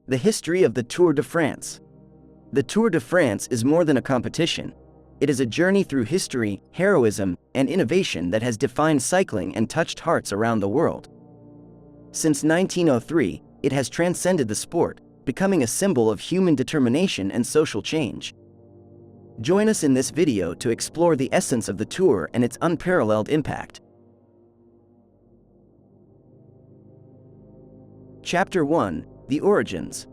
The history of the Tour de France. The Tour de France is more than a competition. It is a journey through history, heroism, and innovation that has defined cycling and touched hearts around the world. Since 1903, it has transcended the sport, becoming a symbol of human determination and social change. Join us in this video to explore the essence of the Tour and its unparalleled impact. Chapter 1: The Origins.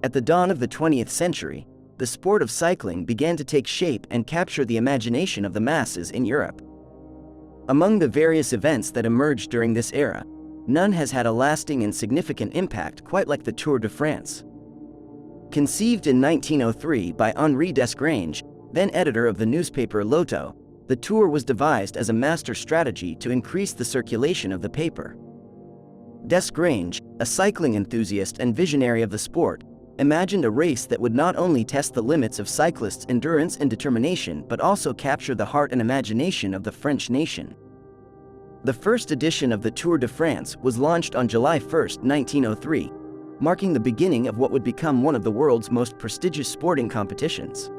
At the dawn of the 20th century, the sport of cycling began to take shape and capture the imagination of the masses in Europe. Among the various events that emerged during this era, none has had a lasting and significant impact quite like the Tour de France. Conceived in 1903 by Henri Desgrange, then editor of the newspaper L'Auto, the Tour was devised as a master strategy to increase the circulation of the paper. Desgrange, a cycling enthusiast and visionary of the sport, imagined a race that would not only test the limits of cyclists' endurance and determination but also capture the heart and imagination of the French nation. The first edition of the Tour de France was launched on July 1, 1903, marking the beginning of what would become one of the world's most prestigious sporting competitions.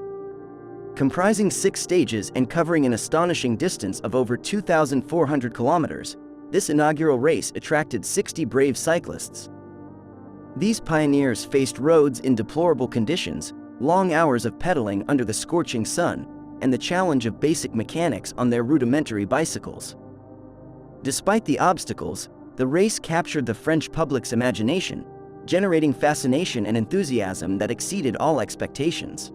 Comprising 6 stages and covering an astonishing distance of over 2,400 kilometers, this inaugural race attracted 60 brave cyclists. These pioneers faced roads in deplorable conditions, long hours of pedaling under the scorching sun, and the challenge of basic mechanics on their rudimentary bicycles. Despite the obstacles, the race captured the French public's imagination, generating fascination and enthusiasm that exceeded all expectations.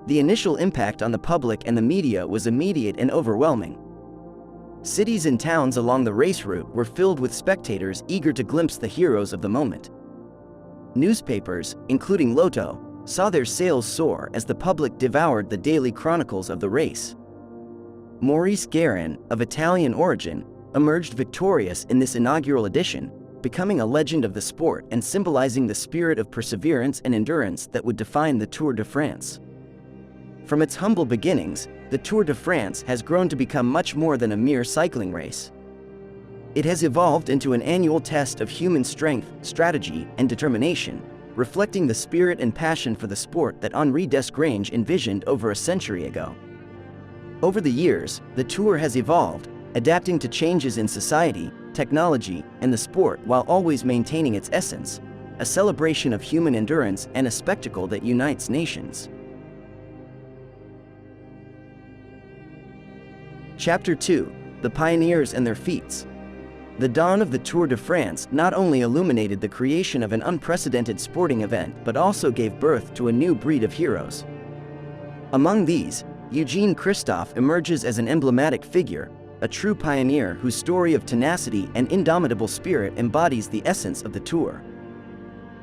The initial impact on the public and the media was immediate and overwhelming. Cities and towns along the race route were filled with spectators eager to glimpse the heroes of the moment. Newspapers, including L'Auto, saw their sales soar as the public devoured the daily chronicles of the race. Maurice Guérin, of Italian origin, emerged victorious in this inaugural edition, becoming a legend of the sport and symbolizing the spirit of perseverance and endurance that would define the Tour de France. From its humble beginnings, the Tour de France has grown to become much more than a mere cycling race. It has evolved into an annual test of human strength, strategy, and determination, reflecting the spirit and passion for the sport that Henri Desgrange envisioned over a century ago. Over the years, the Tour has evolved, adapting to changes in society, technology, and the sport while always maintaining its essence, a celebration of human endurance and a spectacle that unites nations. Chapter 2: The Pioneers and Their Feats. The dawn of the Tour de France not only illuminated the creation of an unprecedented sporting event but also gave birth to a new breed of heroes. Among these, Eugene Christophe emerges as an emblematic figure, a true pioneer whose story of tenacity and indomitable spirit embodies the essence of the Tour.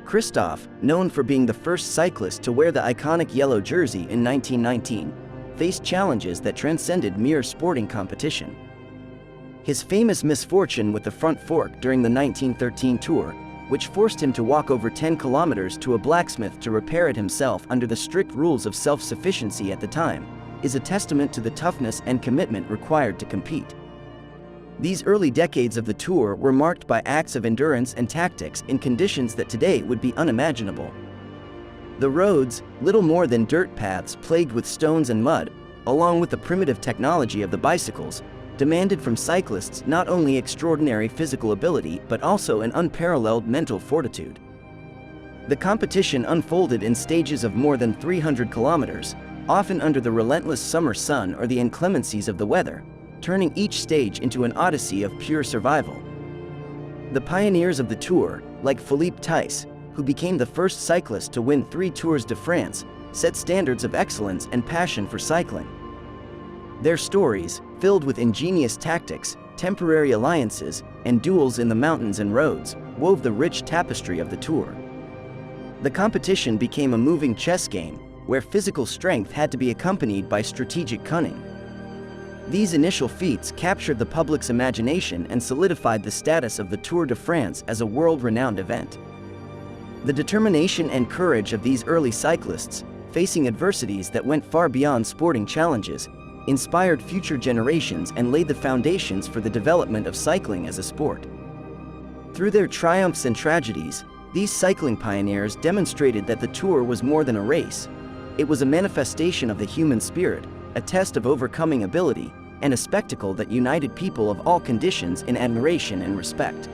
Christophe, known for being the first cyclist to wear the iconic yellow jersey in 1919, faced challenges that transcended mere sporting competition. His famous misfortune with the front fork during the 1913 Tour, which forced him to walk over 10 kilometers to a blacksmith to repair it himself under the strict rules of self-sufficiency at the time, is a testament to the toughness and commitment required to compete. These early decades of the Tour were marked by acts of endurance and tactics in conditions that today would be unimaginable. The roads, little more than dirt paths plagued with stones and mud, along with the primitive technology of the bicycles, demanded from cyclists not only extraordinary physical ability but also an unparalleled mental fortitude. The competition unfolded in stages of more than 300 kilometers, often under the relentless summer sun or the inclemencies of the weather, turning each stage into an odyssey of pure survival. The pioneers of the Tour, like Philippe Thys, who became the first cyclist to win 3 Tours de France, set standards of excellence and passion for cycling. Their stories, filled with ingenious tactics, temporary alliances, and duels in the mountains and roads, wove the rich tapestry of the Tour. The competition became a moving chess game, where physical strength had to be accompanied by strategic cunning. These initial feats captured the public's imagination and solidified the status of the Tour de France as a world-renowned event. The determination and courage of these early cyclists, facing adversities that went far beyond sporting challenges, inspired future generations and laid the foundations for the development of cycling as a sport. Through their triumphs and tragedies, These cycling pioneers demonstrated that the Tour was more than a race. It was a manifestation of the human spirit, a test of overcoming ability, and a spectacle that united people of all conditions in admiration and respect.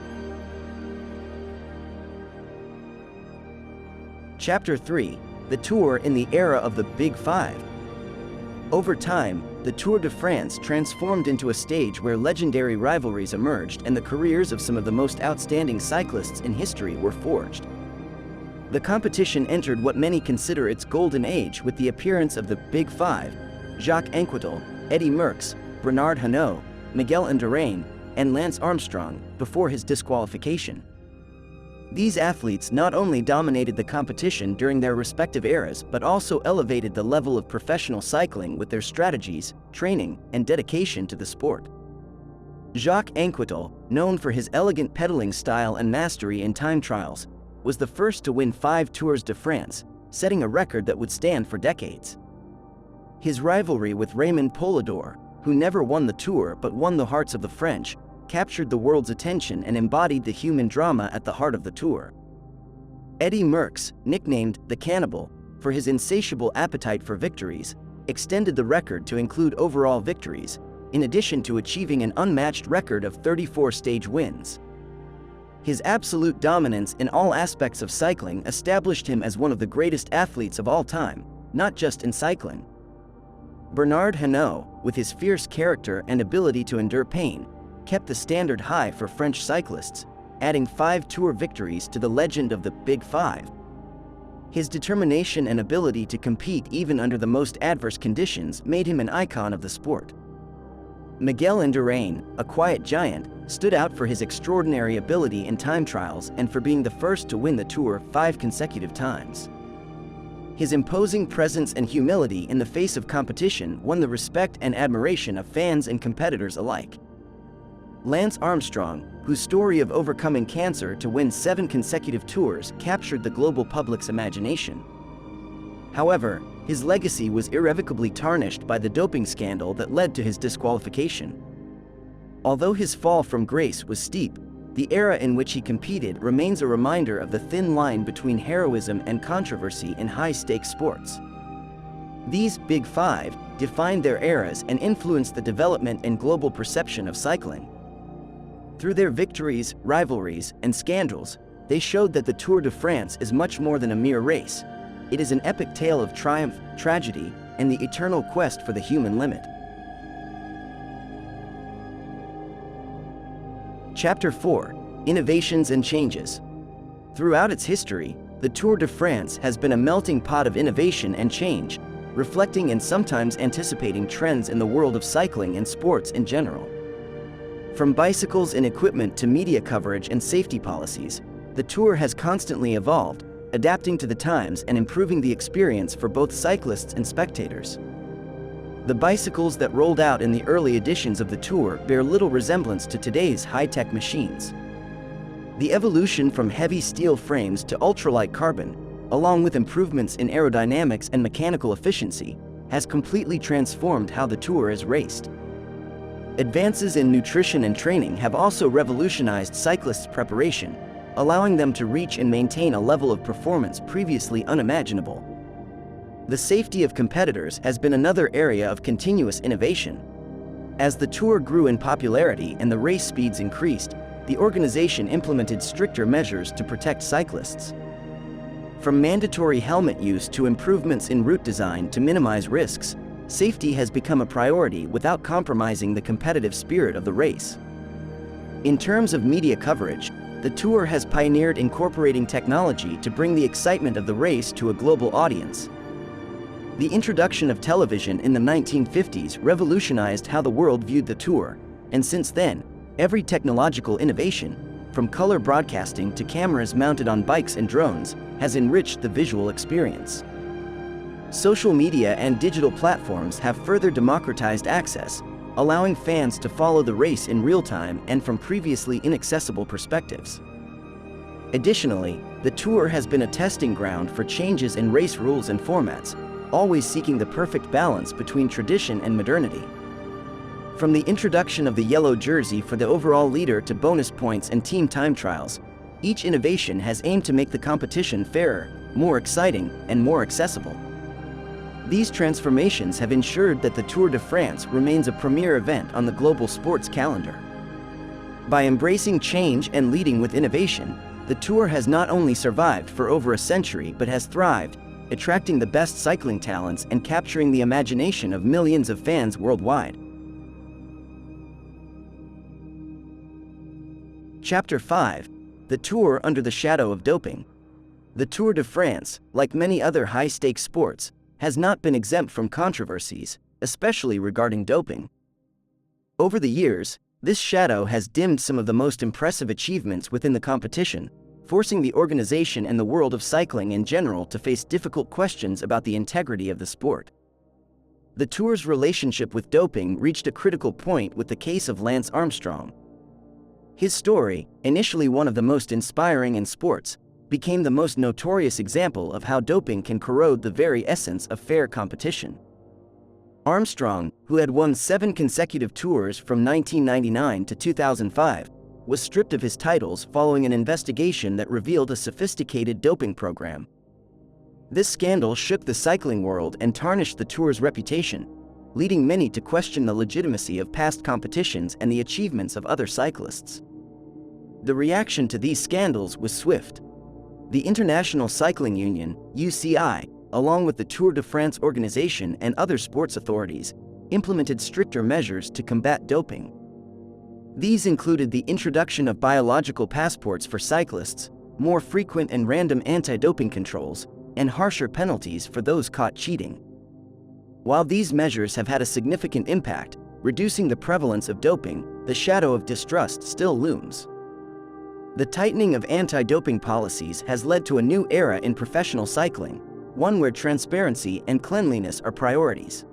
Chapter 3: The Tour in the Era of the Big Five. Over time, the Tour de France transformed into a stage where legendary rivalries emerged and the careers of some of the most outstanding cyclists in history were forged. The competition entered what many consider its golden age with the appearance of the Big Five: Jacques Anquetil, Eddy Merckx, Bernard Hinault, Miguel Indurain, and Lance Armstrong, before his disqualification. These athletes not only dominated the competition during their respective eras but also elevated the level of professional cycling with their strategies, training, and dedication to the sport. Jacques Anquetil, known for his elegant pedaling style and mastery in time trials, was the first to win 5 Tours de France, setting a record that would stand for decades. His rivalry with Raymond Poulidor, who never won the Tour but won the hearts of the French, captured the world's attention and embodied the human drama at the heart of the Tour. Eddy Merckx, nicknamed the Cannibal for his insatiable appetite for victories, extended the record to include overall victories, in addition to achieving an unmatched record of 34 stage wins. His absolute dominance in all aspects of cycling established him as one of the greatest athletes of all time, not just in cycling. Bernard Hinault, with his fierce character and ability to endure pain, kept the standard high for French cyclists, adding 5 Tour victories to the legend of the Big Five. His determination and ability to compete even under the most adverse conditions made him an icon of the sport. Miguel Indurain, a quiet giant, stood out for his extraordinary ability in time trials and for being the first to win the Tour 5 consecutive times. His imposing presence and humility in the face of competition won the respect and admiration of fans and competitors alike. Lance Armstrong, whose story of overcoming cancer to win 7 consecutive Tours captured the global public's imagination. However, his legacy was irrevocably tarnished by the doping scandal that led to his disqualification. Although his fall from grace was steep, the era in which he competed remains a reminder of the thin line between heroism and controversy in high-stakes sports. These Big Five defined their eras and influenced the development and global perception of cycling. Through their victories, rivalries, and scandals, they showed that the Tour de France is much more than a mere race. It is an epic tale of triumph, tragedy, and the eternal quest for the human limit. Chapter 4: Innovations and Changes. Throughout its history, the Tour de France has been a melting pot of innovation and change, reflecting and sometimes anticipating trends in the world of cycling and sports in general. From bicycles and equipment to media coverage and safety policies, the Tour has constantly evolved, adapting to the times and improving the experience for both cyclists and spectators. The bicycles that rolled out in the early editions of the Tour bear little resemblance to today's high-tech machines. The evolution from heavy steel frames to ultralight carbon, along with improvements in aerodynamics and mechanical efficiency, has completely transformed how the Tour is raced. Advances in nutrition and training have also revolutionized cyclists' preparation, allowing them to reach and maintain a level of performance previously unimaginable. The safety of competitors has been another area of continuous innovation. As the Tour grew in popularity and the race speeds increased, the organization implemented stricter measures to protect cyclists. From mandatory helmet use to improvements in route design to minimize risks, safety has become a priority without compromising the competitive spirit of the race. In terms of media coverage, the Tour has pioneered incorporating technology to bring the excitement of the race to a global audience. The introduction of television in the 1950s revolutionized how the world viewed the Tour, and since then, every technological innovation, from color broadcasting to cameras mounted on bikes and drones, has enriched the visual experience. Social media and digital platforms have further democratized access, allowing fans to follow the race in real time and from previously inaccessible perspectives. Additionally, the Tour has been a testing ground for changes in race rules and formats, always seeking the perfect balance between tradition and modernity. From the introduction of the yellow jersey for the overall leader to bonus points and team time trials, Each innovation has aimed to make the competition fairer, more exciting, and more accessible. These transformations have ensured that the Tour de France remains a premier event on the global sports calendar. By embracing change and leading with innovation, the Tour has not only survived for over a century but has thrived, attracting the best cycling talents and capturing the imagination of millions of fans worldwide. Chapter 5. The Tour under the shadow of doping. The Tour de France, like many other high-stakes sports, has not been exempt from controversies, especially regarding doping. Over the years, this shadow has dimmed some of the most impressive achievements within the competition, forcing the organization and the world of cycling in general to face difficult questions about the integrity of the sport. The Tour's relationship with doping reached a critical point with the case of Lance Armstrong. His story, initially one of the most inspiring in sports, became the most notorious example of how doping can corrode the very essence of fair competition. Armstrong, who had won 7 consecutive tours from 1999 to 2005, was stripped of his titles following an investigation that revealed a sophisticated doping program. This scandal shook the cycling world and tarnished the Tour's reputation, leading many to question the legitimacy of past competitions and the achievements of other cyclists. The reaction to these scandals was swift. The International Cycling Union, UCI, along with the Tour de France organization and other sports authorities, implemented stricter measures to combat doping. These included the introduction of biological passports for cyclists, more frequent and random anti-doping controls, and harsher penalties for those caught cheating. While these measures have had a significant impact, reducing the prevalence of doping, the shadow of distrust still looms. The tightening of anti-doping policies has led to a new era in professional cycling, one where transparency and cleanliness are priorities.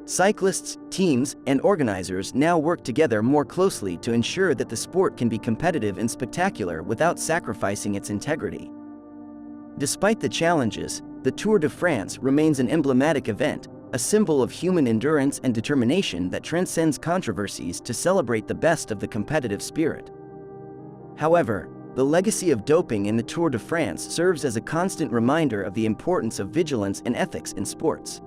Cyclists, teams, and organizers now work together more closely to ensure that the sport can be competitive and spectacular without sacrificing its integrity. Despite the challenges, the Tour de France remains an emblematic event, a symbol of human endurance and determination that transcends controversies to celebrate the best of the competitive spirit. However, the legacy of doping in the Tour de France serves as a constant reminder of the importance of vigilance and ethics in sports.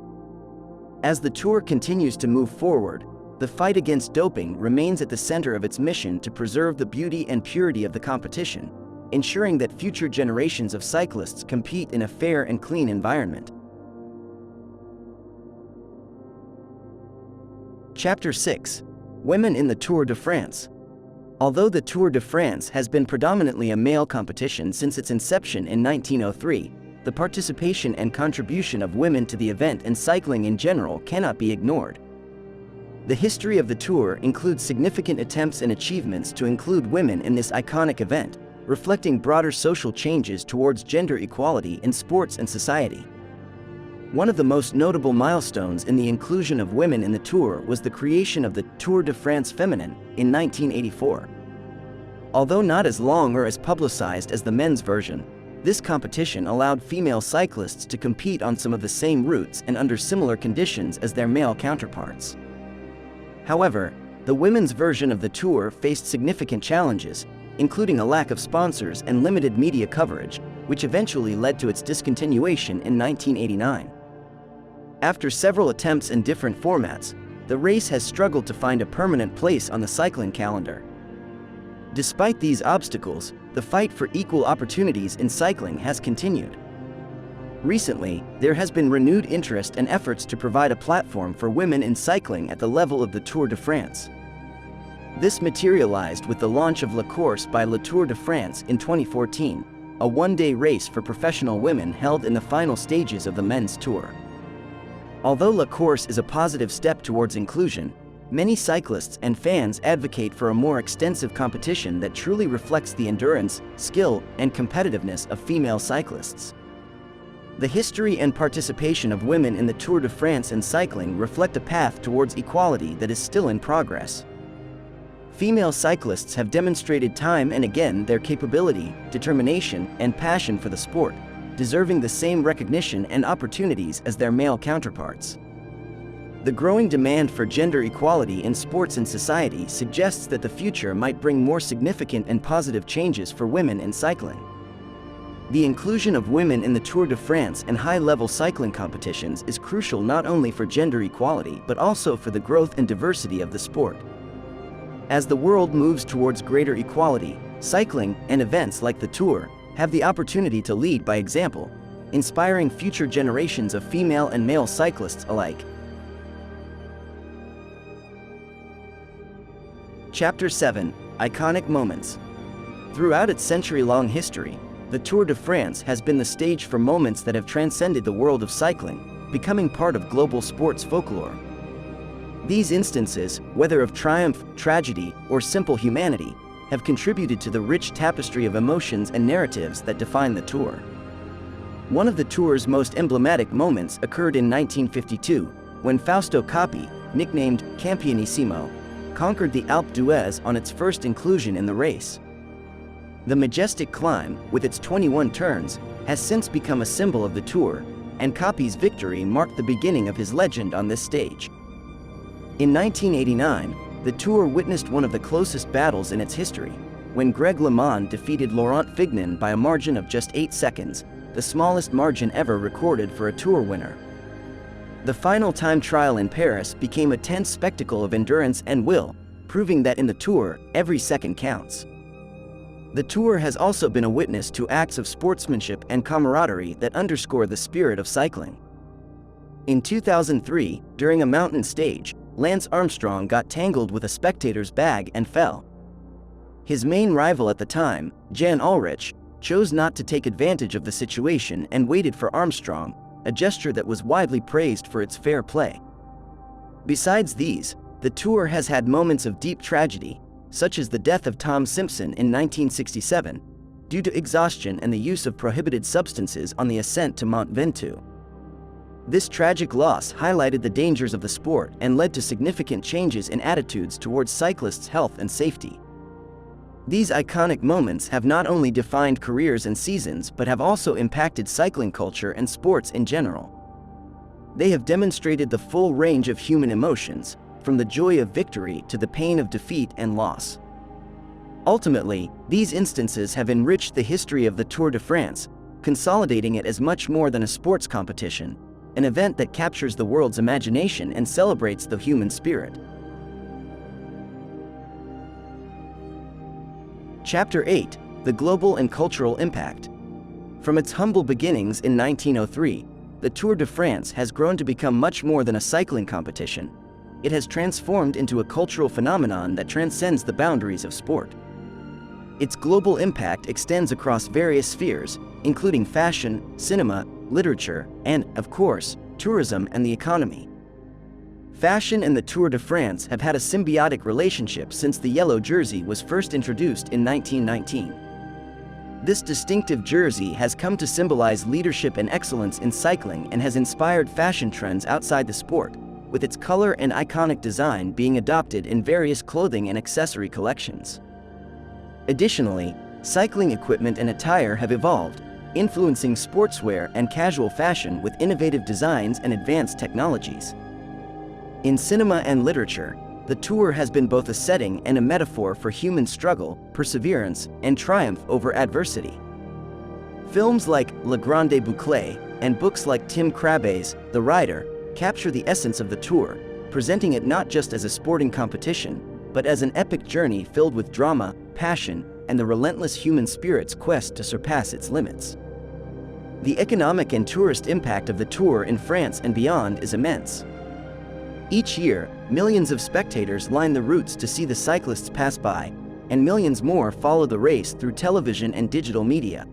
As the Tour continues to move forward, the fight against doping remains at the center of its mission to preserve the beauty and purity of the competition, ensuring that future generations of cyclists compete in a fair and clean environment. Chapter 6. Women in the Tour de France. Although the Tour de France has been predominantly a male competition since its inception in 1903, the participation and contribution of women to the event and cycling in general cannot be ignored. The history of the Tour includes significant attempts and achievements to include women in this iconic event, reflecting broader social changes towards gender equality in sports and society. One of the most notable milestones in the inclusion of women in the Tour was the creation of the Tour de France Féminin in 1984. Although not as long or as publicized as the men's version, this competition allowed female cyclists to compete on some of the same routes and under similar conditions as their male counterparts. However, the women's version of the Tour faced significant challenges, including a lack of sponsors and limited media coverage, which eventually led to its discontinuation in 1989. After several attempts in different formats, the race has struggled to find a permanent place on the cycling calendar. Despite these obstacles, the fight for equal opportunities in cycling has continued. Recently, there has been renewed interest and efforts to provide a platform for women in cycling at the level of the Tour de France. This materialized with the launch of La Course by Le Tour de France in 2014, a one-day race for professional women held in the final stages of the men's tour. Although La Course is a positive step towards inclusion, many cyclists and fans advocate for a more extensive competition that truly reflects the endurance, skill, and competitiveness of female cyclists. The history and participation of women in the Tour de France and cycling reflect a path towards equality that is still in progress. Female cyclists have demonstrated time and again their capability, determination, and passion for the sport, deserving the same recognition and opportunities as their male counterparts. The growing demand for gender equality in sports and society suggests that the future might bring more significant and positive changes for women in cycling. The inclusion of women in the Tour de France and high-level cycling competitions is crucial not only for gender equality but also for the growth and diversity of the sport. As the world moves towards greater equality, cycling and events like the Tour have the opportunity to lead by example, inspiring future generations of female and male cyclists alike. Chapter 7: Iconic Moments. Throughout its century-long history, the Tour de France has been the stage for moments that have transcended the world of cycling, becoming part of global sports folklore. These instances, whether of triumph, tragedy, or simple humanity, have contributed to the rich tapestry of emotions and narratives that define the Tour. One of the Tour's most emblematic moments occurred in 1952, when Fausto Coppi, nicknamed Campionissimo, conquered the Alpe d'Huez on its first inclusion in the race. The majestic climb, with its 21 turns, has since become a symbol of the Tour, and Coppi's victory marked the beginning of his legend on this stage. In 1989, the Tour witnessed one of the closest battles in its history, when Greg LeMond defeated Laurent Fignon by a margin of just 8 seconds, the smallest margin ever recorded for a Tour winner. The final time trial in Paris became a tense spectacle of endurance and will, proving that in the Tour, every second counts. The Tour has also been a witness to acts of sportsmanship and camaraderie that underscore the spirit of cycling. In 2003, during a mountain stage, Lance Armstrong got tangled with a spectator's bag and fell. His main rival at the time, Jan Ullrich, chose not to take advantage of the situation and waited for Armstrong, a gesture that was widely praised for its fair play. Besides these, the Tour has had moments of deep tragedy, such as the death of Tom Simpson in 1967, due to exhaustion and the use of prohibited substances on the ascent to Mont Ventoux. This tragic loss highlighted the dangers of the sport and led to significant changes in attitudes towards cyclists' health and safety. These iconic moments have not only defined careers and seasons but have also impacted cycling culture and sports in general. They have demonstrated the full range of human emotions, from the joy of victory to the pain of defeat and loss. Ultimately, these instances have enriched the history of the Tour de France, consolidating it as much more than a sports competition, an event that captures the world's imagination and celebrates the human spirit. Chapter 8: The Global and Cultural Impact. From its humble beginnings in 1903, the Tour de France has grown to become much more than a cycling competition. It has transformed into a cultural phenomenon that transcends the boundaries of sport. Its global impact extends across various spheres, including fashion, cinema, literature, and, of course, tourism and the economy. Fashion and the Tour de France have had a symbiotic relationship since the yellow jersey was first introduced in 1919. This distinctive jersey has come to symbolize leadership and excellence in cycling and has inspired fashion trends outside the sport, with its color and iconic design being adopted in various clothing and accessory collections. Additionally, cycling equipment and attire have evolved, influencing sportswear and casual fashion with innovative designs and advanced technologies. In cinema and literature, the Tour has been both a setting and a metaphor for human struggle, perseverance, and triumph over adversity. Films like Le Grande Boucle and books like Tim Crabbe's The Rider capture the essence of the Tour, presenting it not just as a sporting competition, but as an epic journey filled with drama, passion, and the relentless human spirit's quest to surpass its limits. The economic and tourist impact of the Tour in France and beyond is immense. Each year, millions of spectators line the routes to see the cyclists pass by, and millions more follow the race through television and digital media.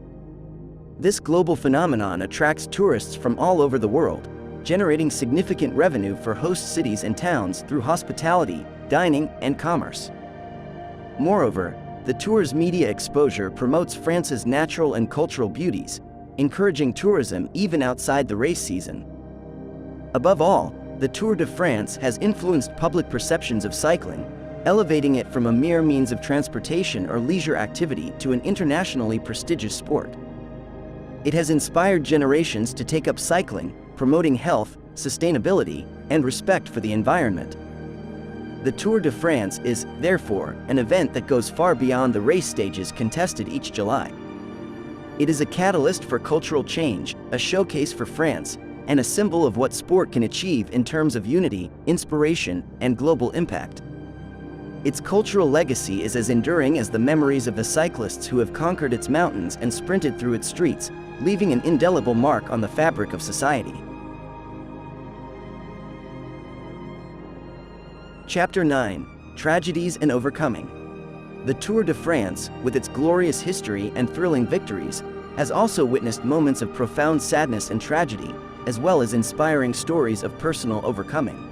This global phenomenon attracts tourists from all over the world, generating significant revenue for host cities and towns through hospitality, dining, and commerce. Moreover, the Tour's media exposure promotes France's natural and cultural beauties, encouraging tourism even outside the race season. Above all, the Tour de France has influenced public perceptions of cycling, elevating it from a mere means of transportation or leisure activity to an internationally prestigious sport. It has inspired generations to take up cycling, promoting health, sustainability, and respect for the environment. The Tour de France is, therefore, an event that goes far beyond the race stages contested each July. It is a catalyst for cultural change, a showcase for France, and a symbol of what sport can achieve in terms of unity, inspiration, and global impact. Its cultural legacy is as enduring as the memories of the cyclists who have conquered its mountains and sprinted through its streets, leaving an indelible mark on the fabric of society. Chapter 9: Tragedies and Overcoming. The Tour de France, with its glorious history and thrilling victories, has also witnessed moments of profound sadness and tragedy, as well as inspiring stories of personal overcoming.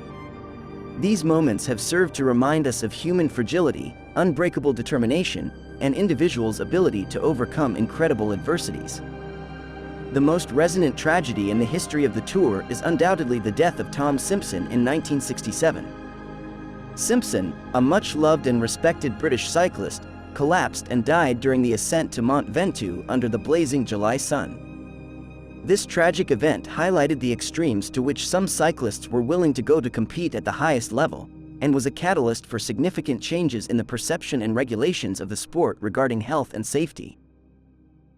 These moments have served to remind us of human fragility, unbreakable determination, and individuals' ability to overcome incredible adversities. The most resonant tragedy in the history of the Tour is undoubtedly the death of Tom Simpson in 1967. Simpson, a much-loved and respected British cyclist, collapsed and died during the ascent to Mont Ventoux under the blazing July sun. This tragic event highlighted the extremes to which some cyclists were willing to go to compete at the highest level, and was a catalyst for significant changes in the perception and regulations of the sport regarding health and safety.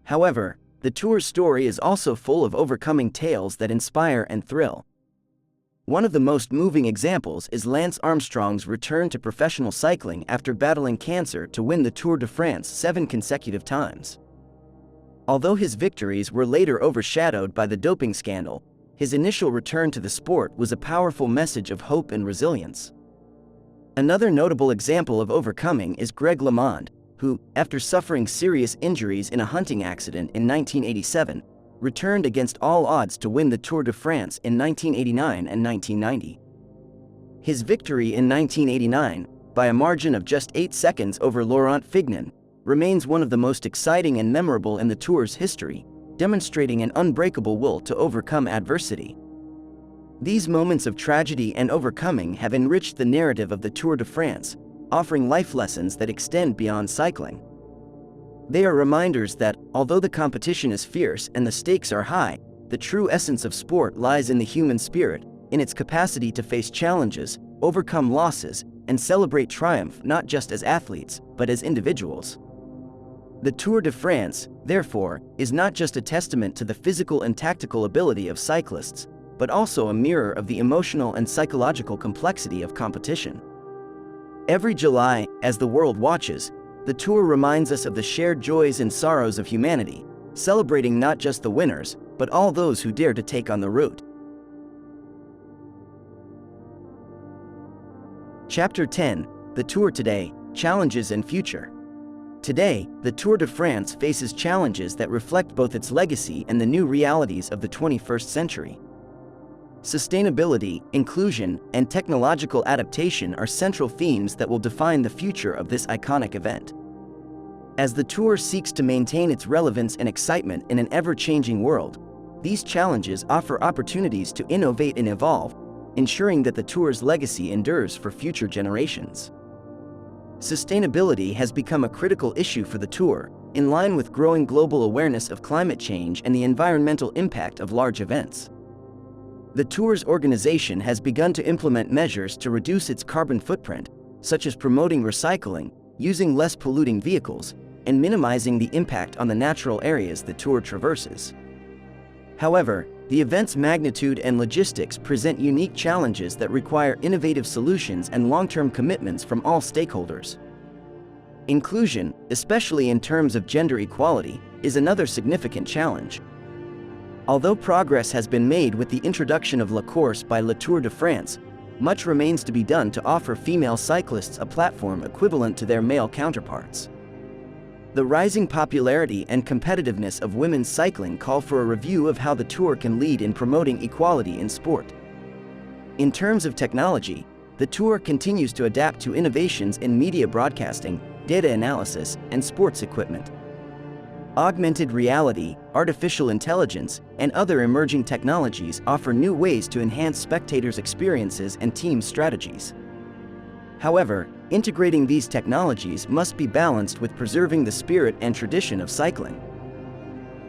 However, the Tour's story is also full of overcoming tales that inspire and thrill. One of the most moving examples is Lance Armstrong's return to professional cycling after battling cancer to win the Tour de France 7 consecutive times. Although his victories were later overshadowed by the doping scandal, his initial return to the sport was a powerful message of hope and resilience. Another notable example of overcoming is Greg LeMond, who, after suffering serious injuries in a hunting accident in 1987, returned against all odds to win the Tour de France in 1989 and 1990. His victory in 1989, by a margin of just 8 seconds over Laurent Fignon, remains one of the most exciting and memorable in the Tour's history, demonstrating an unbreakable will to overcome adversity. These moments of tragedy and overcoming have enriched the narrative of the Tour de France, offering life lessons that extend beyond cycling. They are reminders that, although the competition is fierce and the stakes are high, the true essence of sport lies in the human spirit, in its capacity to face challenges, overcome losses, and celebrate triumph not just as athletes, but as individuals. The Tour de France, therefore, is not just a testament to the physical and tactical ability of cyclists, but also a mirror of the emotional and psychological complexity of competition. Every July, as the world watches, the Tour reminds us of the shared joys and sorrows of humanity, celebrating not just the winners, but all those who dare to take on the route. Chapter 10: The Tour Today: Challenges and Future. Today, the Tour de France faces challenges that reflect both its legacy and the new realities of the 21st century. Sustainability, inclusion, and technological adaptation are central themes that will define the future of this iconic event. As the Tour seeks to maintain its relevance and excitement in an ever-changing world, these challenges offer opportunities to innovate and evolve, ensuring that the Tour's legacy endures for future generations. Sustainability has become a critical issue for the Tour, in line with growing global awareness of climate change and the environmental impact of large events. The Tour's organization has begun to implement measures to reduce its carbon footprint, such as promoting recycling, using less polluting vehicles, and minimizing the impact on the natural areas the Tour traverses. However, the event's magnitude and logistics present unique challenges that require innovative solutions and long-term commitments from all stakeholders. Inclusion, especially in terms of gender equality, is another significant challenge. Although progress has been made with the introduction of La Course by Le Tour de France, much remains to be done to offer female cyclists a platform equivalent to their male counterparts. The rising popularity and competitiveness of women's cycling call for a review of how the Tour can lead in promoting equality in sport. In terms of technology, the Tour continues to adapt to innovations in media broadcasting, data analysis, and sports equipment. Augmented reality, artificial intelligence, and other emerging technologies offer new ways to enhance spectators' experiences and team strategies. However, integrating these technologies must be balanced with preserving the spirit and tradition of cycling.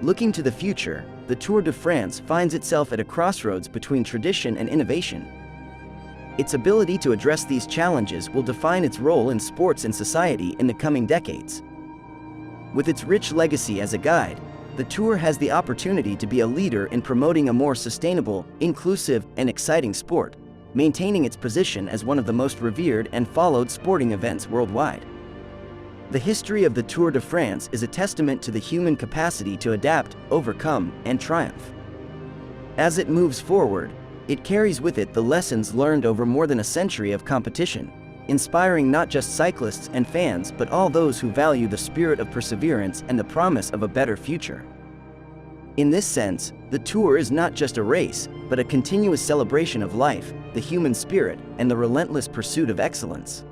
Looking to the future, the Tour de France finds itself at a crossroads between tradition and innovation. Its ability to address these challenges will define its role in sports and society in the coming decades. With its rich legacy as a guide, the Tour has the opportunity to be a leader in promoting a more sustainable, inclusive, and exciting sport, maintaining its position as one of the most revered and followed sporting events worldwide. The history of the Tour de France is a testament to the human capacity to adapt, overcome, and triumph. As it moves forward, it carries with it the lessons learned over more than a century of competition, inspiring not just cyclists and fans but all those who value the spirit of perseverance and the promise of a better future. In this sense, the Tour is not just a race, but a continuous celebration of life, the human spirit, and the relentless pursuit of excellence.